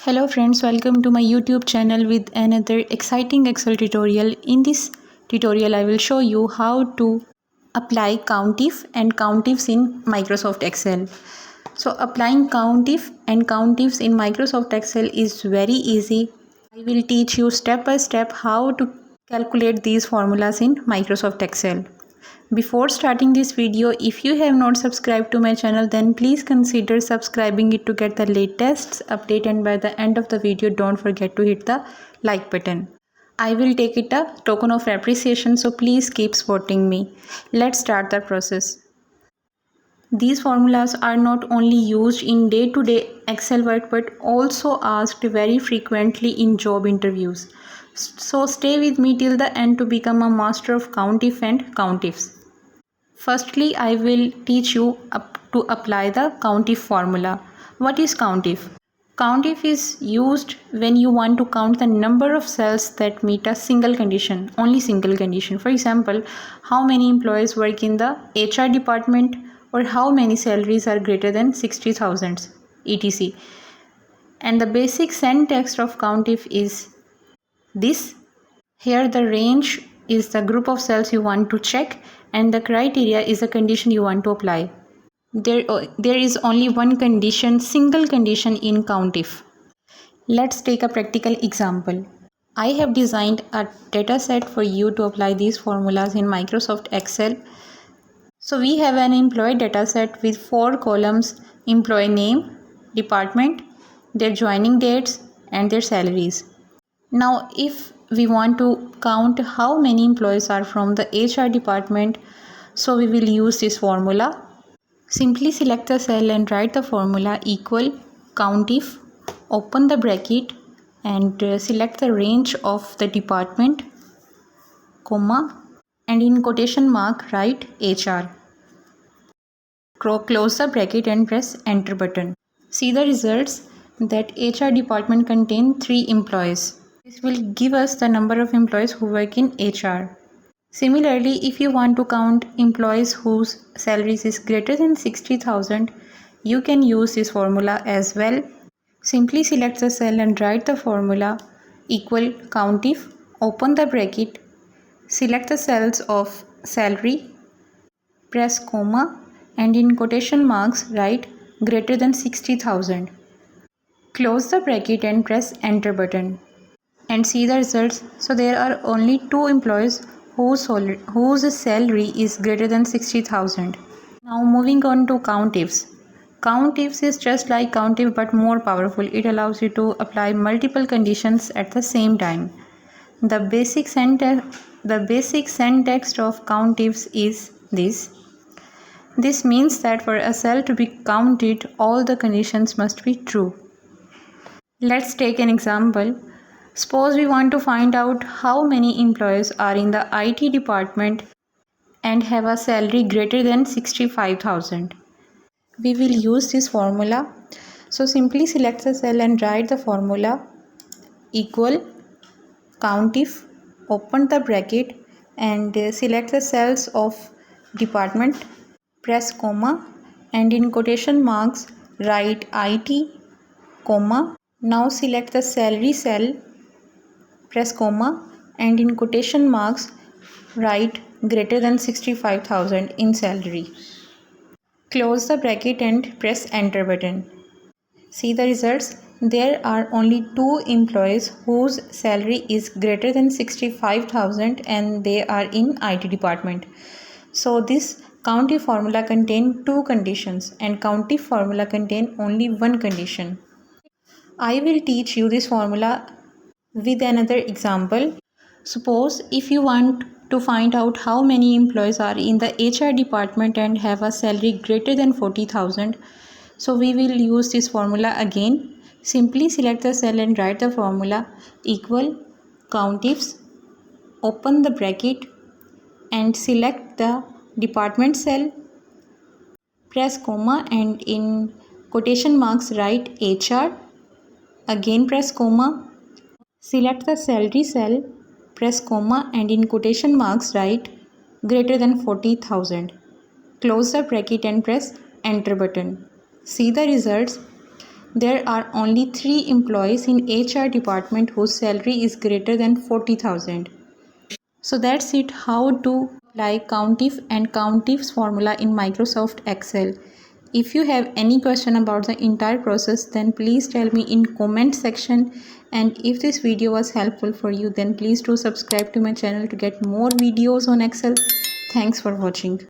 Hello friends, welcome to my YouTube channel with another exciting Excel tutorial. In this tutorial, I will show you how to apply COUNTIF and COUNTIFs in Microsoft Excel. So applying COUNTIF and COUNTIFs in Microsoft Excel is very easy. I will teach you step by step how to calculate these formulas in Microsoft Excel. Before starting this video, if you have not subscribed to my channel, then please consider subscribing it to get the latest update, and by the end of the video don't forget to hit the like button. I will take it a token of appreciation, so please keep supporting me. Let's start the process. These formulas are not only used in day-to-day Excel work but also asked very frequently in job interviews. So stay with me till the end to become a master of COUNTIF and COUNTIFs. Firstly, I will teach you to apply the COUNTIF formula. What is COUNTIF? COUNTIF is used when you want to count the number of cells that meet a single condition, only single condition. For example, how many employees work in the HR department, or how many salaries are greater than 60,000, etc. And the basic syntax of COUNTIF is this. Here the range is the group of cells you want to check, and the criteria is the condition you want to apply. There is only one condition, single condition in COUNTIF. Let's take a practical example. I have designed a data set for you to apply these formulas in Microsoft Excel. So we have an employee data set with 4 columns: employee name, department, their joining dates, and their salaries. Now if we want to count how many employees are from the HR department, so we will use this formula. Simply select the cell and write the formula equal COUNTIF, open the bracket, and select the range of the department, comma, and in quotation mark write HR. Close the bracket and press enter button. See the results that HR department contain 3 employees. This will give us the number of employees who work in HR. Similarly, if you want to count employees whose salaries is greater than 60,000, you can use this formula as well. Simply select the cell and write the formula equal COUNTIF, open the bracket, select the cells of salary, press comma, and in quotation marks write greater than 60,000. Close the bracket and press enter button. And see the results. So there are only 2 employees whose salary is greater than 60,000. Now moving on to COUNTIFs. COUNTIFs is just like COUNTIF but more powerful. It allows you to apply multiple conditions at the same time. The basic syntax of COUNTIFs is this. This means that for a cell to be counted, all the conditions must be true. Let's take an example. Suppose we want to find out how many employees are in the IT department and have a salary greater than 65,000. We will use this formula. So simply select the cell and write the formula equal COUNTIF, open the bracket, and select the cells of department, press comma, and in quotation marks write IT, comma. Now select the salary cell, press comma, and in quotation marks write greater than 65,000 in salary. Close the bracket and press enter button. See the results. There are only 2 employees whose salary is greater than 65,000 and they are in IT department. So this COUNTIF formula contains 2 conditions and COUNTIF formula contains only 1 condition. I will teach you this formula with another example. Suppose if you want to find out how many employees are in the HR department and have a salary greater than 40,000, so we will use this formula again. Simply select the cell and write the formula equal COUNTIFs, open the bracket, and select the department cell, press comma, and in quotation marks write HR, again press comma, select the salary cell, press comma, and in quotation marks write greater than 40,000. Close the bracket and press enter button. See the results. there are only 3 employees in HR department whose salary is greater than 40,000. So that's it, how to apply COUNTIF and COUNTIFS formula in Microsoft Excel. If you have any question about the entire process, then please tell me in comment section, and if this video was helpful for you, then please do subscribe to my channel to get more videos on Excel. Thanks for watching.